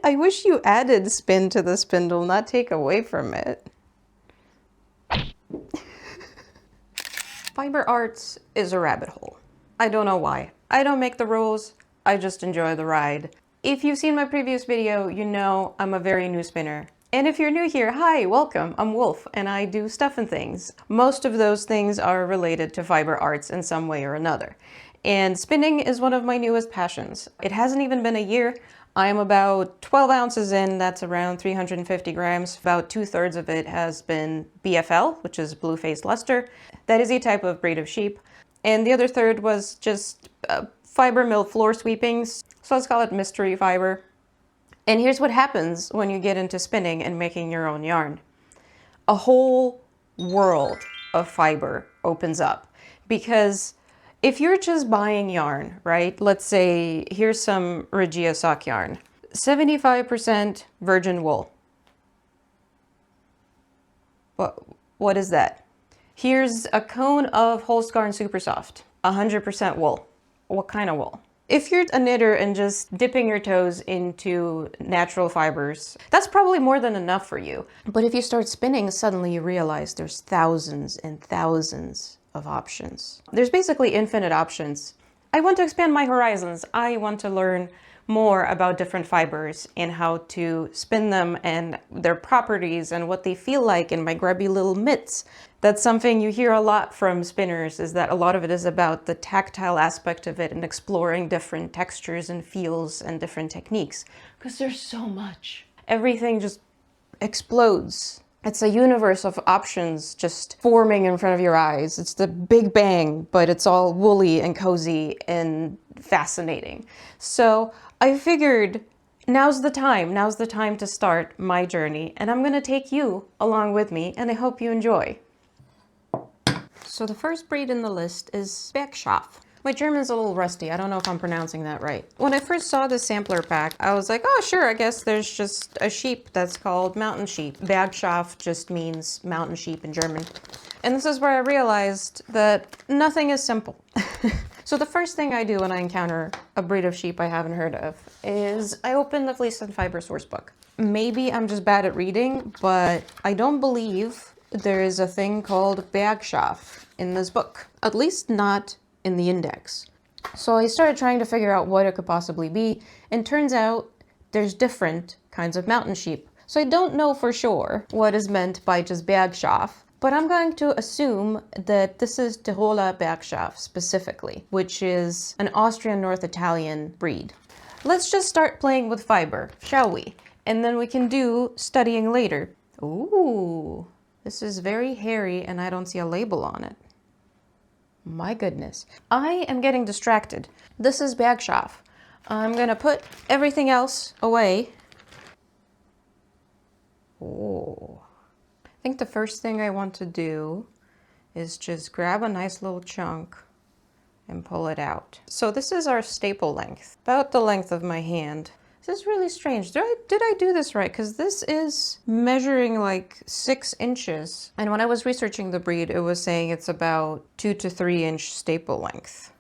I wish you added spin to the spindle, not take away from it. Fiber arts is a rabbit hole. I don't know why. I don't make the rules, I just enjoy the ride. If you've seen my previous video, you know I'm a very new spinner. And if you're new here, hi, welcome, I'm Wolf, and I do stuff and things. Most of those things are related to fiber arts in some way or another. And spinning is one of my newest passions. It hasn't even been a year. I'm about 12 ounces in, that's around 350 grams. About 2/3 of it has been BFL, which is blue-faced luster. That is a type of breed of sheep. And the other third was just fiber mill floor sweepings. So let's call it mystery fiber. And here's what happens when you get into spinning and making your own yarn. A whole world of fiber opens up. Because if you're just buying yarn, right? Let's say here's some Regia sock yarn. 75% virgin wool. What is that? Here's a cone of Holzgarn Super Soft. 100% wool. What kind of wool? If you're a knitter and just dipping your toes into natural fibers, that's probably more than enough for you. But if you start spinning, suddenly you realize there's thousands and thousands of options. There's basically infinite options. I want to expand my horizons. I want to learn more about different fibers and how to spin them and their properties and what they feel like in my grubby little mitts. That's something you hear a lot from spinners, is that a lot of it is about the tactile aspect of it and exploring different textures and feels and different techniques. Because there's so much. Everything just explodes. It's a universe of options just forming in front of your eyes. It's the Big Bang, but it's all woolly and cozy and fascinating. So I figured now's the time to start my journey, and I'm gonna take you along with me, and I hope you enjoy. So the first breed in the list is Bergschaf. My German's a little rusty. I don't know if I'm pronouncing that right. When I first saw the sampler pack, I was like, oh sure, I guess there's just a sheep that's called mountain sheep. Bergschaf just means mountain sheep in German. And this is where I realized that nothing is simple. So the first thing I do when I encounter a breed of sheep I haven't heard of is I open the Fleece and Fiber source book. Maybe I'm just bad at reading, but I don't believe there is a thing called Bergschaf in this book. At least not in the index. So I started trying to figure out what it could possibly be, and turns out there's different kinds of mountain sheep. So I don't know for sure what is meant by just Bergschaf, but I'm going to assume that this is Tiroler Bergschaf specifically, which is an Austrian North Italian breed. Let's just start playing with fiber, shall we? And then we can do studying later. Ooh, this is very hairy and I don't see a label on it. My goodness. I am getting distracted. This is Bergschaf. I'm gonna put everything else away. Oh. I think the first thing I want to do is just grab a nice little chunk and pull it out. So this is our staple length, about the length of my hand. This is really strange. Did I do this right? Because this is measuring like 6 inches. And when I was researching the breed, it was saying it's about 2 to 3 inch staple length.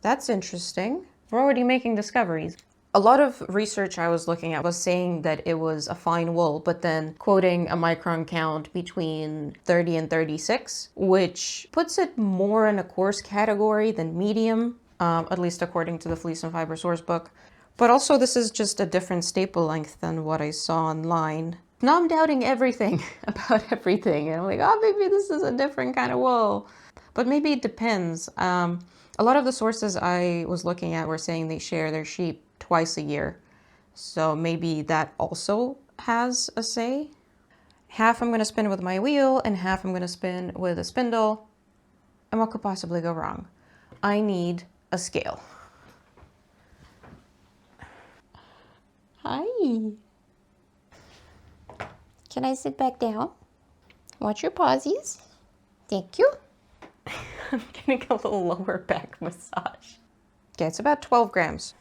That's interesting. We're already making discoveries. A lot of research I was looking at was saying that it was a fine wool, but then quoting a micron count between 30 and 36, which puts it more in a coarse category than medium. At least according to the Fleece and Fiber source book. But also this is just a different staple length than what I saw online. Now I'm doubting everything about everything. And I'm like, oh, maybe this is a different kind of wool. But maybe it depends. A lot of the sources I was looking at were saying they share their sheep twice a year. So maybe that also has a say. Half I'm going to spin with my wheel and half I'm going to spin with a spindle. And what could possibly go wrong? I need a scale. Hi. Can I sit back down? Watch your pawsies. Thank you. I'm getting a little lower back massage. Okay, it's about 12 grams.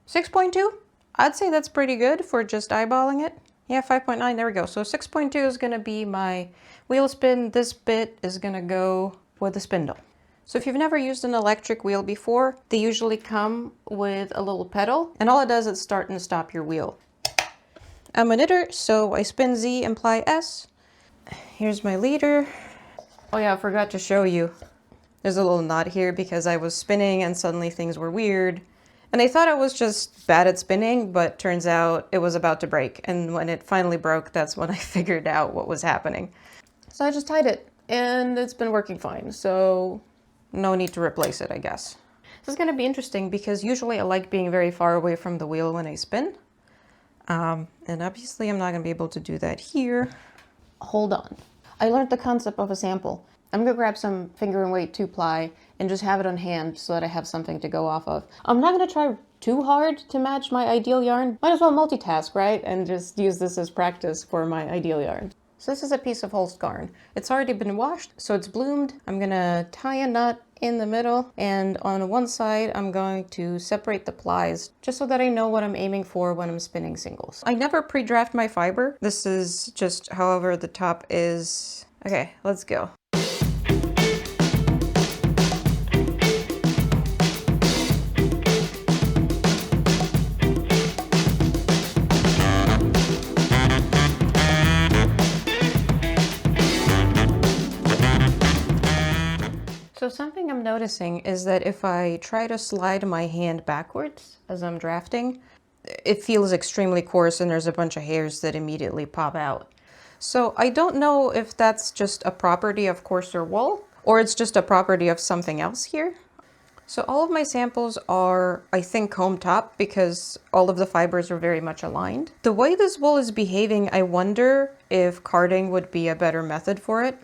6.2? I'd say that's pretty good for just eyeballing it. Yeah, 5.9, there we go. So 6.2 is gonna be my wheel spin. This bit is gonna go with the spindle. So if you've never used an electric wheel before, they usually come with a little pedal, and all it does is start and stop your wheel. I'm a knitter, so I spin Z and ply S. Here's my leader. Oh yeah, I forgot to show you. There's a little knot here because I was spinning and suddenly things were weird. And I thought I was just bad at spinning, but turns out it was about to break. And when it finally broke, that's when I figured out what was happening. So I just tied it, and it's been working fine. So no need to replace it, I guess. This is gonna be interesting because usually I like being very far away from the wheel when I spin. And obviously I'm not gonna be able to do that here. Hold on. I learned the concept of a sample. I'm gonna grab some finger and weight 2-ply and just have it on hand so that I have something to go off of. I'm not gonna try too hard to match my ideal yarn. Might as well multitask, right? And just use this as practice for my ideal yarn. So this is a piece of Holst garn. It's already been washed, so it's bloomed. I'm gonna tie a knot in the middle, and on one side I'm going to separate the plies just so that I know what I'm aiming for when I'm spinning singles. I never pre-draft my fiber. This is just however the top is. Okay, let's go. So something I'm noticing is that if I try to slide my hand backwards as I'm drafting, it feels extremely coarse and there's a bunch of hairs that immediately pop out. So I don't know if that's just a property of coarser wool or it's just a property of something else here. So all of my samples are, I think, comb top because all of the fibers are very much aligned. The way this wool is behaving, I wonder if carding would be a better method for it.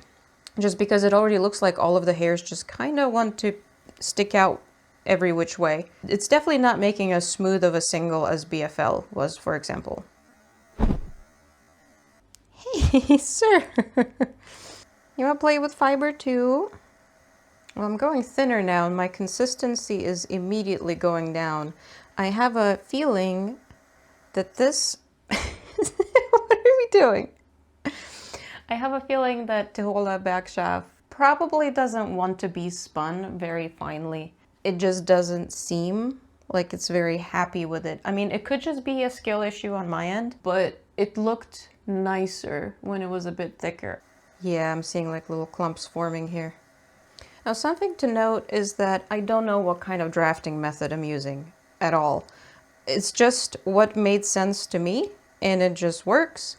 Just because it already looks like all of the hairs just kind of want to stick out every which way. It's definitely not making as smooth of a single as BFL was, for example. Hey, sir. You want to play with fiber too? Well, I'm going thinner now and my consistency is immediately going down. I have a feeling that this... What are we doing? I have a feeling that Tiroler Bergschaf probably doesn't want to be spun very finely. It just doesn't seem like it's very happy with it. I mean, it could just be a skill issue on my end, but it looked nicer when it was a bit thicker. Yeah, I'm seeing like little clumps forming here. Now, something to note is that I don't know what kind of drafting method I'm using at all. It's just what made sense to me, and it just works.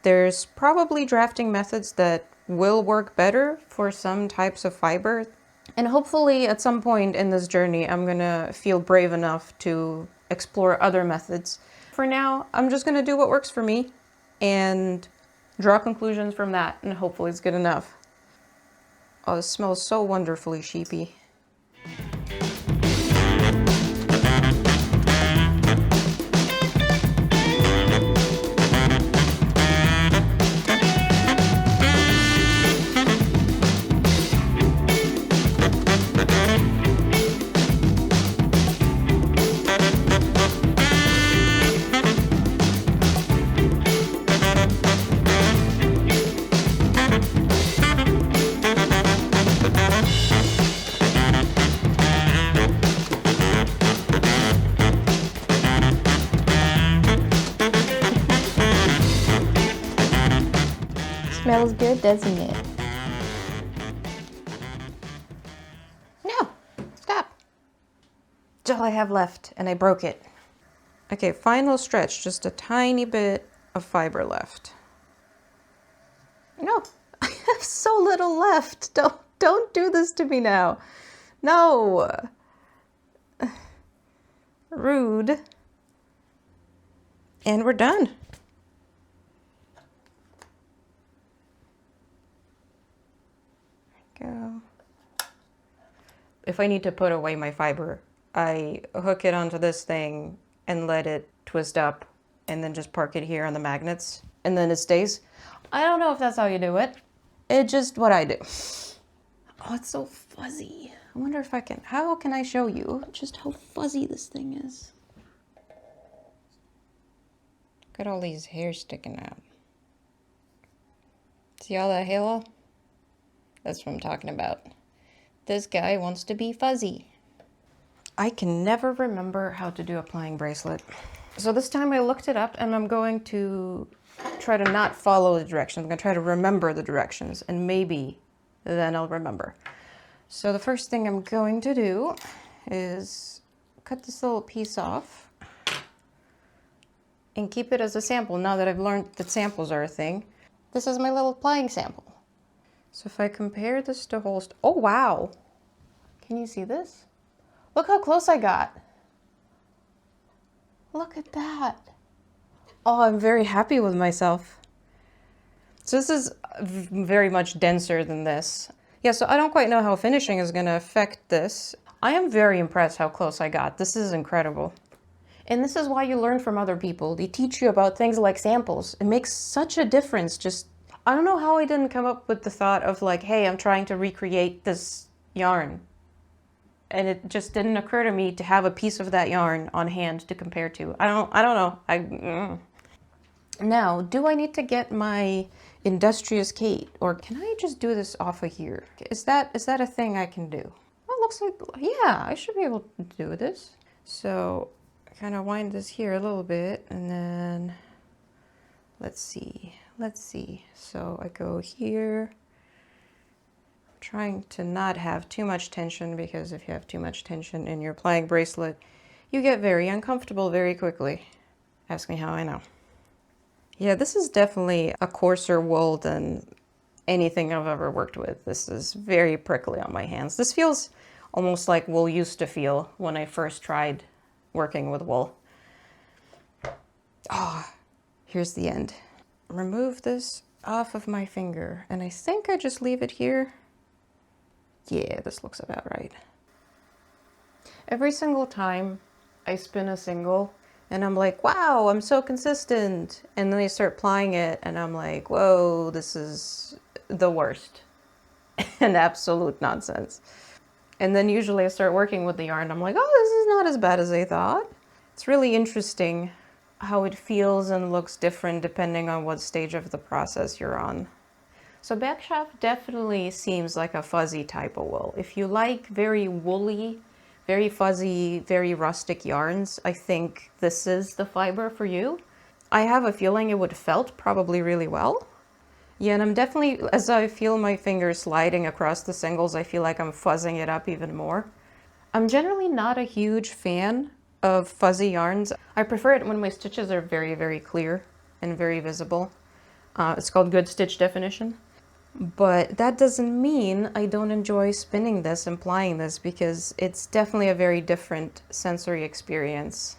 There's probably drafting methods that will work better for some types of fiber. And hopefully at some point in this journey, I'm gonna feel brave enough to explore other methods. For now, I'm just gonna do what works for me and draw conclusions from that, and hopefully it's good enough. Oh, this smells so wonderfully sheepy. Smells good, doesn't it? No, stop. It's all I have left, and I broke it. Okay, final stretch, just a tiny bit of fiber left. No, I have so little left. Don't do this to me now. No. Rude. And we're done. Go. If I need to put away my fiber, I hook it onto this thing and let it twist up and then just park it here on the magnets and then it stays. I don't know if that's how you do it. It's just what I do. Oh, it's so fuzzy. I wonder if I can, how can I show you just how fuzzy this thing is? Look at all these hairs sticking out. See all that halo? That's what I'm talking about. This guy wants to be fuzzy. I can never remember how to do a plying bracelet. So this time I looked it up and I'm going to try to not follow the directions. I'm going to try to remember the directions and maybe then I'll remember. So the first thing I'm going to do is cut this little piece off and keep it as a sample now that I've learned that samples are a thing. This is my little plying sample. So if I compare this to Holst, oh wow! Can you see this? Look how close I got. Look at that. Oh, I'm very happy with myself. So this is very much denser than this. Yeah, so I don't quite know how finishing is going to affect this. I am very impressed how close I got. This is incredible. And this is why you learn from other people. They teach you about things like samples. It makes such a difference. Just, I don't know how I didn't come up with the thought of like, hey, I'm trying to recreate this yarn. And it just didn't occur to me to have a piece of that yarn on hand to compare to. I don't know. Now, do I need to get my Industrious Kate, or can I just do this off of here? Is that a thing I can do? Well, it looks like, yeah, I should be able to do this. So I kind of wind this here a little bit, and then let's see. So I go here. I'm trying to not have too much tension, because if you have too much tension in your plying bracelet, you get very uncomfortable very quickly. Ask me how I know. Yeah, this is definitely a coarser wool than anything I've ever worked with. This is very prickly on my hands. This feels almost like wool used to feel when I first tried working with wool. Oh, here's the end. Remove this off of my finger, and I think I just leave it here. Yeah, this looks about right. Every single time I spin a single, and I'm like, wow, I'm so consistent. And then I start plying it, and I'm like, whoa, this is the worst. And absolute nonsense. And then usually I start working with the yarn, I'm like, oh, this is not as bad as I thought. It's really interesting how it feels and looks different depending on what stage of the process you're on. So Bergschaf definitely seems like a fuzzy type of wool. If you like very woolly, very fuzzy, very rustic yarns, I think this is the fiber for you. I have a feeling it would felt probably really well. Yeah, and I'm definitely, as I feel my fingers sliding across the singles, I feel like I'm fuzzing it up even more. I'm generally not a huge fan of fuzzy yarns. I prefer it when my stitches are very, very clear and very visible. It's called good stitch definition. But that doesn't mean I don't enjoy spinning this and plying this, because it's definitely a very different sensory experience.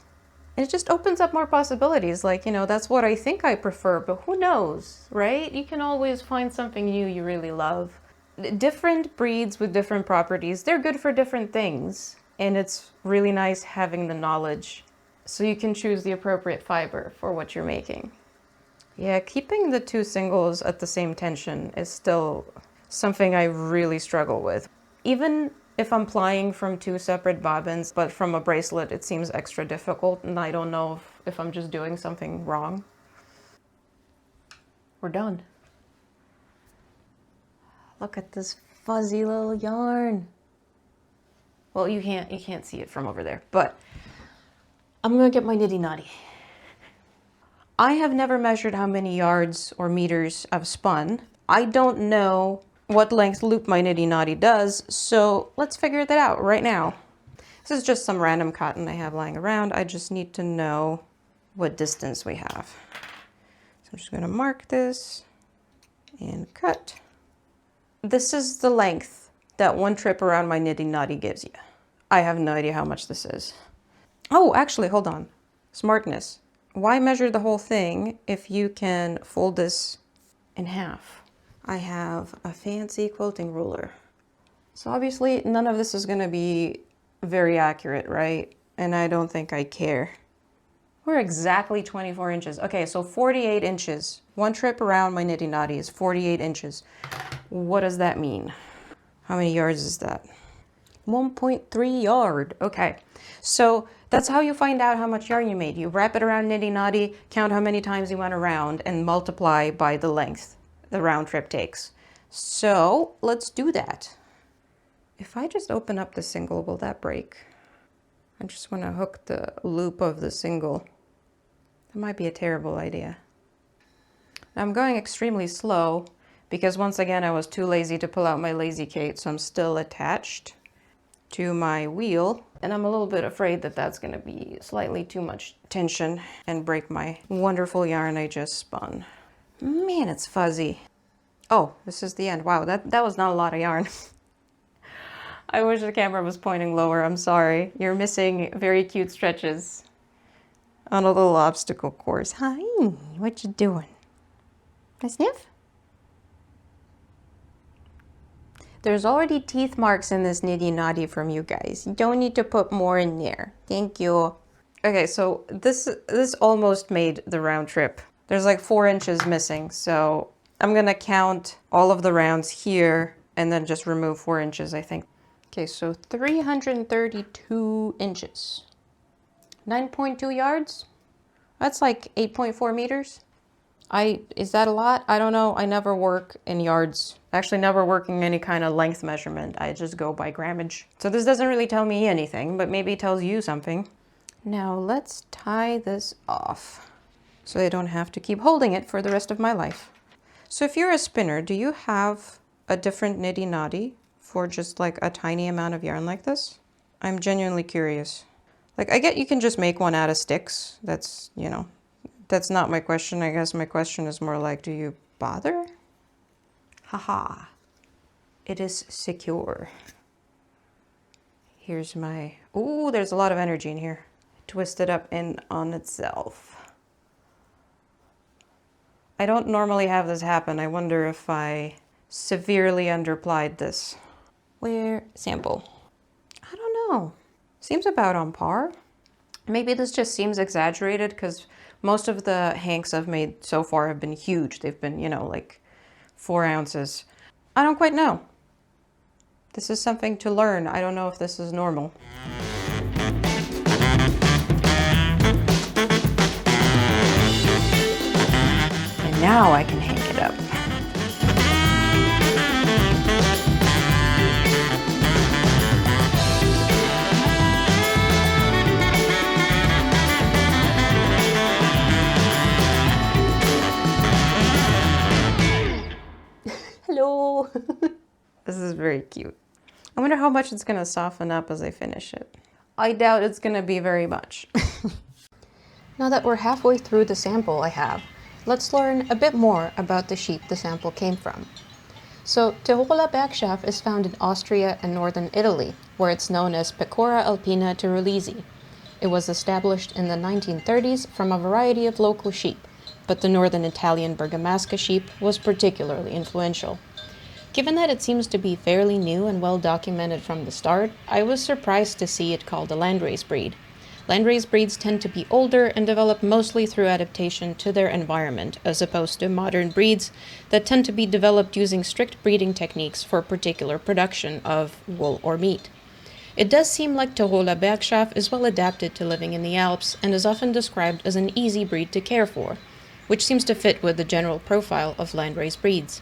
And it just opens up more possibilities. Like, you know, that's what I think I prefer, but who knows, right? You can always find something new you really love. Different breeds with different properties, they're good for different things. And it's really nice having the knowledge so you can choose the appropriate fiber for what you're making. Yeah, keeping the two singles at the same tension is still something I really struggle with. Even if I'm plying from two separate bobbins, but from a bracelet, it seems extra difficult, and I don't know if I'm just doing something wrong. We're done. Look at this fuzzy little yarn. Well, you can't see it from over there, but I'm gonna get my nitty knotty. I have never measured how many yards or meters I've spun. I don't know what length loop my nitty knotty does, so let's figure that out right now. This is just some random cotton I have lying around. I just need to know what distance we have. So I'm just gonna mark this and cut. This is the length that one trip around my nitty knotty gives you. I have no idea how much this is. Oh, actually, hold on. Smartness. Why measure the whole thing if you can fold this in half? I have a fancy quilting ruler. So obviously none of this is gonna be very accurate, right? And I don't think I care. We're exactly 24 inches. Okay, so 48 inches. One trip around my nitty knotty is 48 inches. What does that mean? How many yards is that? 1.3 yard. Okay, so that's how you find out how much yarn you made. You wrap it around nitty knotty, count how many times you went around, and multiply by the length the round trip takes. So let's do that. If I just open up the single, will that break? I just want to hook the loop of the single. That might be a terrible idea. I'm going extremely slow because once again I was too lazy to pull out my lazy Kate, so I'm still attached to my wheel, and I'm a little bit afraid that that's going to be slightly too much tension and break my wonderful yarn I just spun. Man, it's fuzzy. Oh, this is the end. Wow, that was not a lot of yarn. I wish the camera was pointing lower. I'm sorry. You're missing very cute stretches on a little obstacle course. Hi, what you doing? A sniff? There's already teeth marks in this nitty naughty from you guys. You don't need to put more in there. Thank you. Okay, so this almost made the round trip. There's like 4 inches missing, so I'm gonna count all of the rounds here and then just remove 4 inches, I think. Okay, so 332 inches. 9.2 yards? That's like 8.4 meters. Is that a lot? I don't know. I never work in yards. Actually, never working any kind of length measurement. I just go by grammage. So this doesn't really tell me anything, but maybe it tells you something. Now let's tie this off so I don't have to keep holding it for the rest of my life. So if you're a spinner, do you have a different nitty naughty for just like a tiny amount of yarn like this? I'm genuinely curious. Like, I get you can just make one out of sticks. That's, you know, that's not my question. I guess my question is more like, do you bother? Haha. It is secure. Here's my... Ooh, there's a lot of energy in here. Twist it up in on itself. I don't normally have this happen. I wonder if I severely underplied this. Where? Sample. I don't know. Seems about on par. Maybe this just seems exaggerated because most of the hanks I've made so far have been huge. They've been, you know, like 4 ounces. I don't quite know. This is something to learn. I don't know if this is normal. And now I can hang it up. Hello. This is very cute. I wonder how much it's gonna soften up as I finish it. I doubt it's gonna be very much. Now that we're halfway through the sample I have, let's learn a bit more about the sheep the sample came from. So, Tiroler Bergschaf is found in Austria and northern Italy, where it's known as Pecora Alpina Tirolese. It was established in the 1930s from a variety of local sheep, but the northern Italian Bergamasca sheep was particularly influential. Given that it seems to be fairly new and well documented from the start, I was surprised to see it called a landrace breed. Landrace breeds tend to be older and develop mostly through adaptation to their environment, as opposed to modern breeds that tend to be developed using strict breeding techniques for particular production of wool or meat. It does seem like Tiroler Bergschaf is well adapted to living in the Alps and is often described as an easy breed to care for, which seems to fit with the general profile of landrace breeds.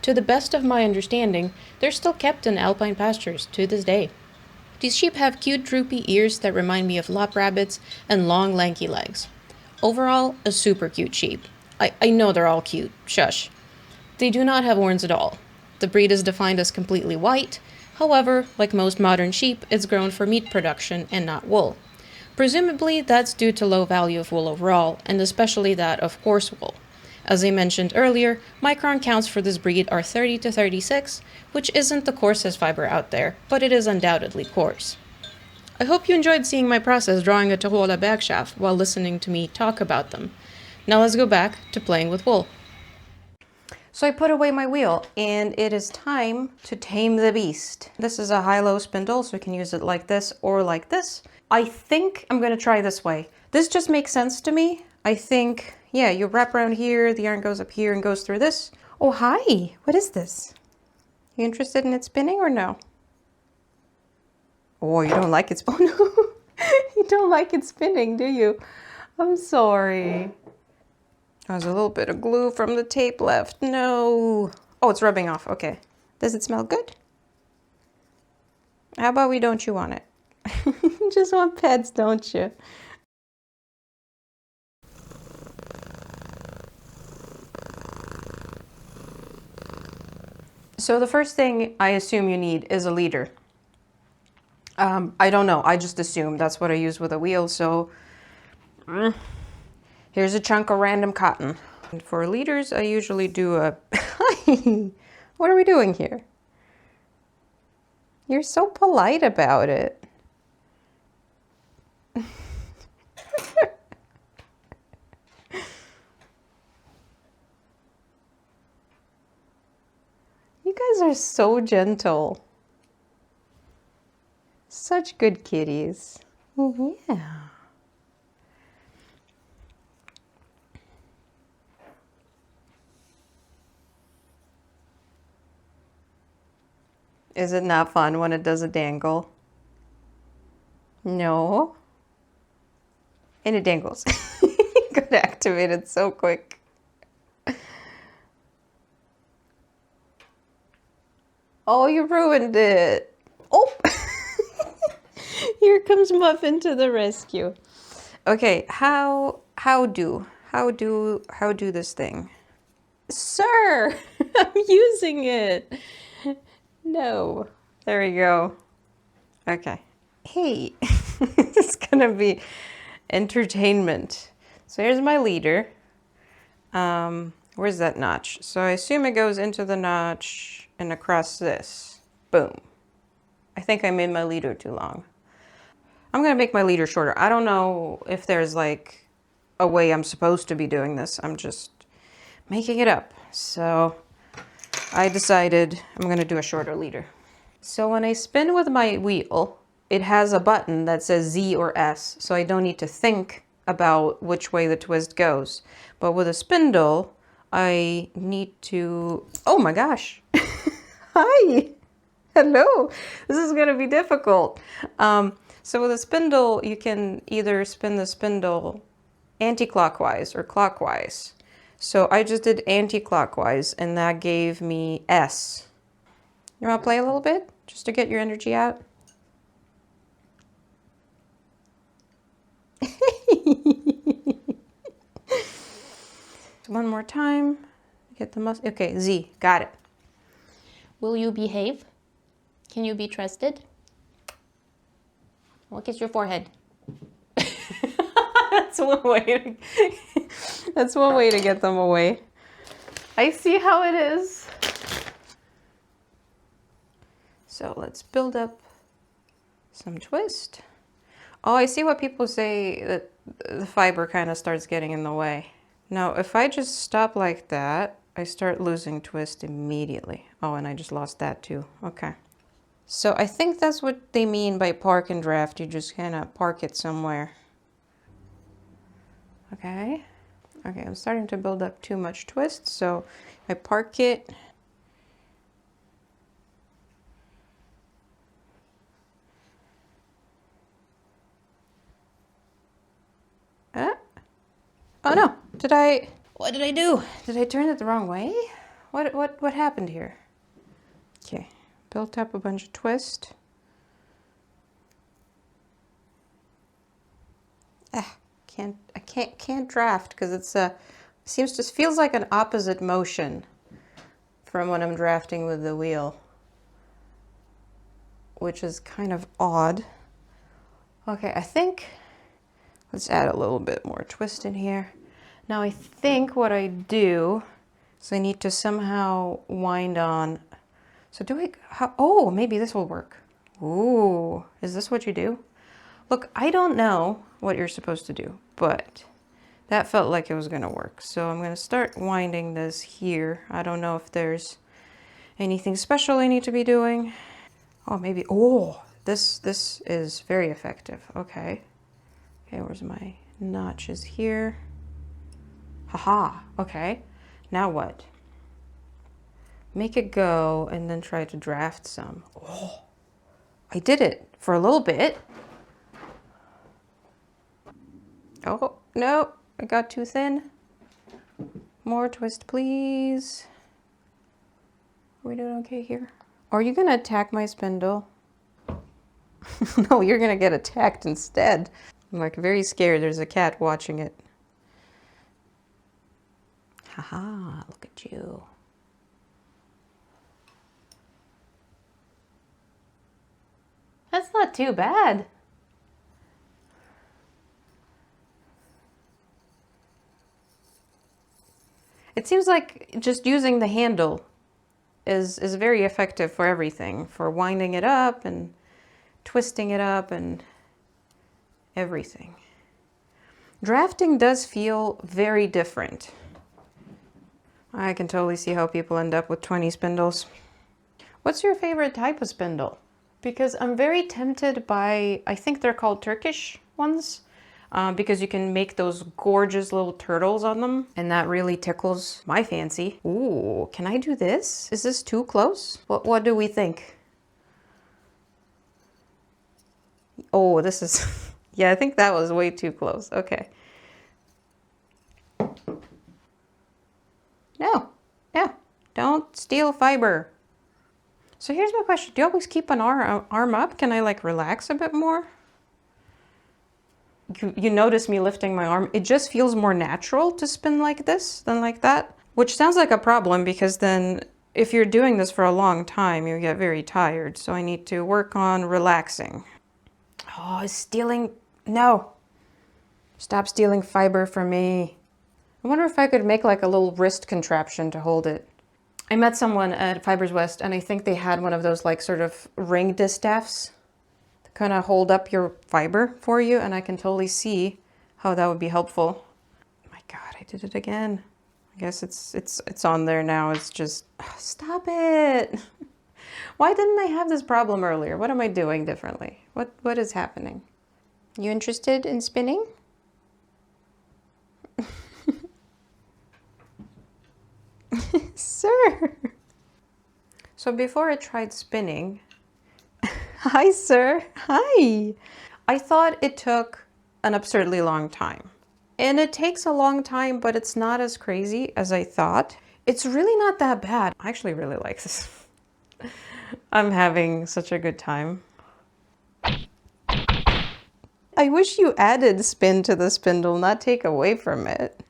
To the best of my understanding, they're still kept in alpine pastures to this day. These sheep have cute droopy ears that remind me of lop rabbits and long lanky legs. Overall, a super cute sheep. I know they're all cute, shush. They do not have horns at all. The breed is defined as completely white. However, like most modern sheep, it's grown for meat production and not wool. Presumably, that's due to low value of wool overall, and especially that of coarse wool. As I mentioned earlier, micron counts for this breed are 30 to 36, which isn't the coarsest fiber out there, but it is undoubtedly coarse. I hope you enjoyed seeing my process drawing a Tiroler Bergschaf while listening to me talk about them. Now let's go back to playing with wool. So I put away my wheel, and it is time to tame the beast. This is a Hi-Lo spindle, so we can use it like this or like this. I think I'm gonna try this way. This just makes sense to me. I think, yeah, you wrap around here, the yarn goes up here and goes through this. Oh, hi, what is this? You interested in it spinning or no? Oh, you don't like it oh no, you don't like it spinning, do you? I'm sorry. There's a little bit of glue from the tape left. No. Oh, it's rubbing off, okay. Does it smell good? How about we don't chew on it? Just want pets, don't you? So the first thing I assume you need is a leader. I don't know. I just assume that's what I use with a wheel. So here's a chunk of random cotton. And for leaders, I usually do a... What are we doing here? You're so polite about it. You guys are so gentle. Such good kitties. Oh, yeah. Is it not fun when it does a dangle? No. And it dangles. Got activated so quick. Oh, you ruined it. Oh. Here comes Muffin to the rescue. Okay, how do this thing? Sir, I'm using it. No. There we go. Okay. Hey, it's gonna be entertainment. So here's my leader. Where's that notch? So I assume it goes into the notch and across this. Boom. I think I made my leader too long. I'm gonna make my leader shorter. I don't know if there's like a way I'm supposed to be doing this. I'm just making it up. So I decided I'm gonna do a shorter leader. So when I spin with my wheel, it has a button that says Z or S, so I don't need to think about which way the twist goes. But with a spindle, I need to... Oh my gosh! Hi! Hello! This is gonna be difficult. So with a spindle, you can either spin the spindle anti-clockwise or clockwise. So I just did anti-clockwise, and that gave me S. You want to play a little bit, just to get your energy out? One more time. Get the muscle. Okay, Z. Got it. Will you behave? Can you be trusted? Well, kiss your forehead. That's one way. That's one way to get them away. I see how it is. So let's build up some twist. Oh, I see what people say, that the fiber kind of starts getting in the way. Now, if I just stop like that, I start losing twist immediately. Oh, and I just lost that too. Okay. So I think that's what they mean by park and draft. You just kind of park it somewhere. Okay. Okay, I'm starting to build up too much twist, so I park it. Oh no, what did I do? Did I turn it the wrong way? What happened here? Okay, built up a bunch of twist. I can't draft because it's feels like an opposite motion from when I'm drafting with the wheel, which is kind of odd. Okay, I think let's add a little bit more twist in here. Now I think what I do is I need to somehow wind on. So oh, maybe this will work. Ooh, is this what you do? Look, I don't know what you're supposed to do, but that felt like it was gonna work. So I'm gonna start winding this here. I don't know if there's anything special I need to be doing. Oh, maybe, oh, this is very effective. Okay. Okay, where's my notches here? Haha, okay. Now what? Make it go and then try to draft some. Oh, I did it for a little bit. Oh, no, I got too thin. More twist, please. Are we doing okay here? Are you gonna attack my spindle? No, you're gonna get attacked instead. I'm like very scared. There's a cat watching it. Haha, look at you. That's not too bad. It seems like just using the handle is very effective for everything, for winding it up and twisting it up and everything. Drafting does feel very different. I can totally see how people end up with 20 spindles. What's your favorite type of spindle? Because I'm very tempted by, I think they're called Turkish ones, because you can make those gorgeous little turtles on them, and that really tickles my fancy. Ooh, can I do this? Is this too close? What do we think? Oh, this is, yeah, I think that was way too close. Okay. No, yeah, don't steal fiber. So here's my question. Do you always keep an arm up? Can I like relax a bit more? You notice me lifting my arm. It just feels more natural to spin like this than like that, which sounds like a problem because then if you're doing this for a long time, you get very tired. So I need to work on relaxing. Oh, stealing. No. Stop stealing fiber from me. I wonder if I could make like a little wrist contraption to hold it. I met someone at Fibers West and I think they had one of those like sort of ring distaffs to kind of hold up your fiber for you, and I can totally see how that would be helpful. Oh my God, I did it again. I guess it's on there now. It's just, stop it. Why didn't I have this problem earlier? What am I doing differently? What is happening? You interested in spinning? Sir. So before I tried spinning, hi sir, hi. I thought it took an absurdly long time. And it takes a long time, but it's not as crazy as I thought. It's really not that bad. I actually really like this. I'm having such a good time. I wish you added spin to the spindle, not take away from it.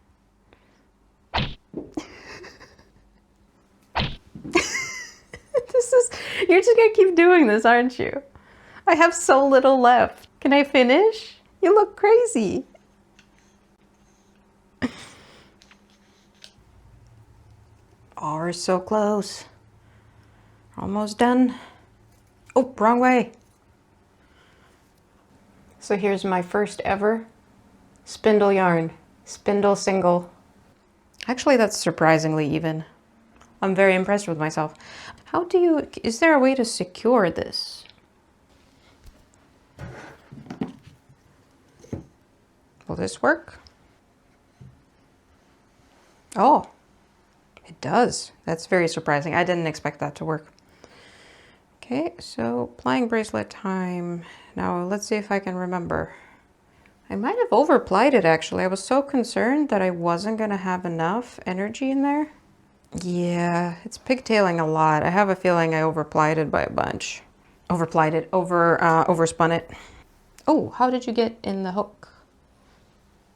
You're just gonna keep doing this, aren't you? I have so little left. Can I finish? You look crazy. Oh, we're so close. Almost done. Oh, wrong way. So here's my first ever spindle yarn. Spindle single. Actually, that's surprisingly even. I'm very impressed with myself. How do you, is there a way to secure this? Will this work? Oh, it does. That's very surprising. I didn't expect that to work. Okay, so applying bracelet time. Now let's see if I can remember. I might have overapplied it actually. I was so concerned that I wasn't gonna have enough energy in there. Yeah, it's pigtailing a lot. I have a feeling I overapplied it by a bunch. Overapplied it, overspun it. Oh, how did you get in the hook?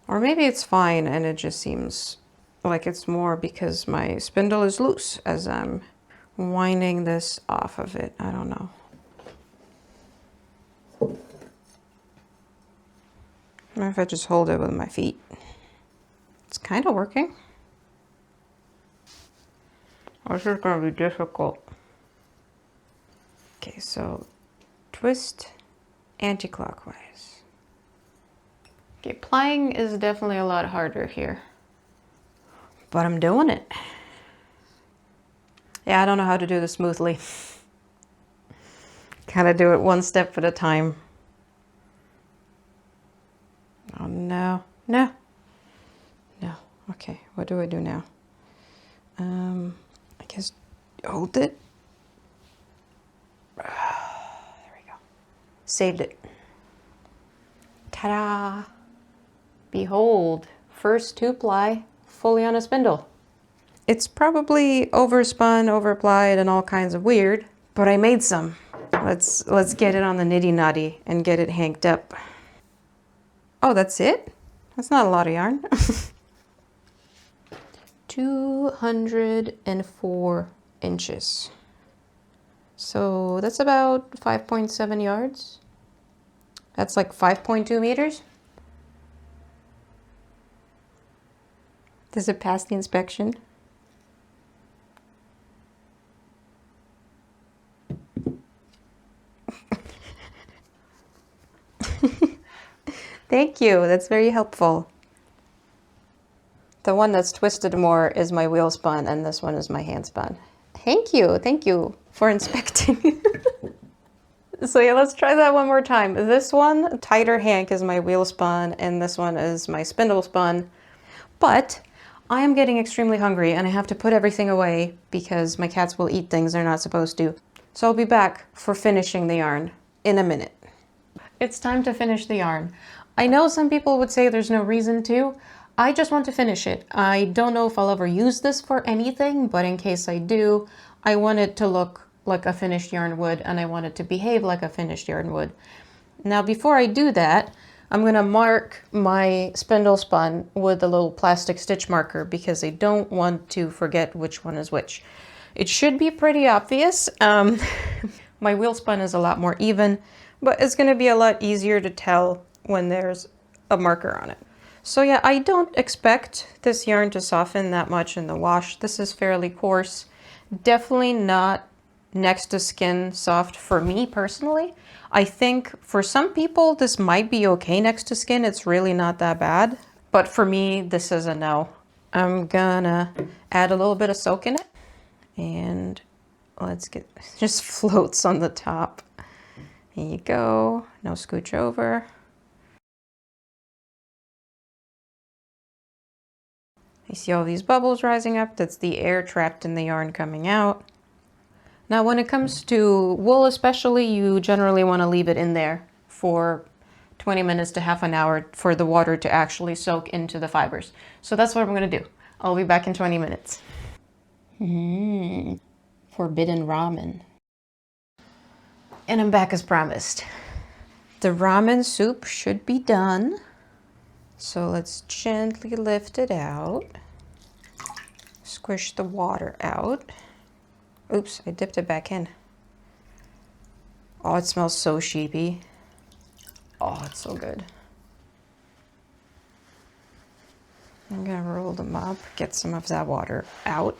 Or maybe it's fine and it just seems like it's more because my spindle is loose as I'm winding this off of it. I don't know. Or if I just hold it with my feet. It's kind of working. This is going to be difficult. Okay, so twist anti-clockwise. Okay, plying is definitely a lot harder here, but I'm doing it. Yeah, I don't know how to do this smoothly. Gotta do it one step at a time. Oh no, no, no. Okay, what do I do now? I guess hold it. There we go. Saved it. Ta-da! Behold, first 2-ply fully on a spindle. It's probably overspun, overapplied, and all kinds of weird, but I made some. Let's get it on the nitty-knotty and get it hanked up. Oh, that's it? That's not a lot of yarn. 204 inches. So that's about 5.7 yards. That's like 5.2 meters. Does it pass the inspection? Thank you, that's very helpful. The one that's twisted more is my wheel spun and this one is my hand spun. Thank you for inspecting. So yeah, let's try that one more time. This one, tighter hank, is my wheel spun and this one is my spindle spun. But I am getting extremely hungry and I have to put everything away because my cats will eat things they're not supposed to. So I'll be back for finishing the yarn in a minute. It's time to finish the yarn. I know some people would say there's no reason to. I just want to finish it. I don't know if I'll ever use this for anything, but in case I do, I want it to look like a finished yarn would and I want it to behave like a finished yarn would. Now before I do that, I'm gonna mark my spindle spun with a little plastic stitch marker because I don't want to forget which one is which. It should be pretty obvious. My wheel spun is a lot more even, but it's gonna be a lot easier to tell when there's a marker on it. So yeah, I don't expect this yarn to soften that much in the wash. This is fairly coarse. Definitely not next to skin soft for me personally. I think for some people this might be okay next to skin. It's really not that bad. But for me, this is a no. I'm gonna add a little bit of soak in it. And let's get, just floats on the top. There you go. Now scooch over. You see all these bubbles rising up? That's the air trapped in the yarn coming out. Now when it comes to wool especially, you generally want to leave it in there for 20 minutes to half an hour for the water to actually soak into the fibers. So that's what I'm going to do. I'll be back in 20 minutes. Forbidden ramen. And I'm back as promised. The ramen soup should be done. So let's gently lift it out. Squish the water out. Oops, I dipped it back in. Oh, it smells so sheepy. Oh, it's so good. I'm gonna roll them up, get some of that water out.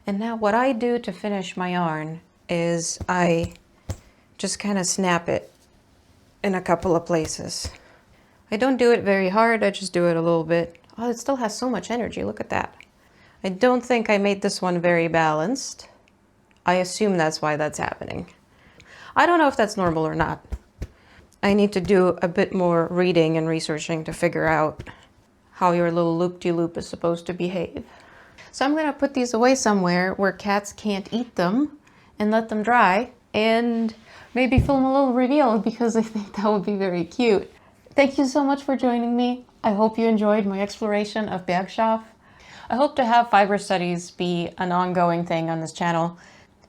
And now what I do to finish my yarn is I just kind of snap it in a couple of places. I don't do it very hard, I just do it a little bit. Oh, it still has so much energy, look at that. I don't think I made this one very balanced. I assume that's why that's happening. I don't know if that's normal or not. I need to do a bit more reading and researching to figure out how your little loop-de-loop is supposed to behave. So I'm gonna put these away somewhere where cats can't eat them and let them dry and maybe film a little reveal because I think that would be very cute. Thank you so much for joining me. I hope you enjoyed my exploration of Bergschaf. I hope to have fiber studies be an ongoing thing on this channel.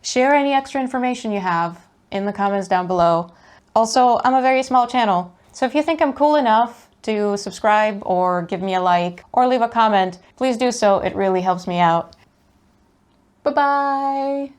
Share any extra information you have in the comments down below. Also, I'm a very small channel, so if you think I'm cool enough to subscribe or give me a like or leave a comment, please do so. It really helps me out. Bye-bye.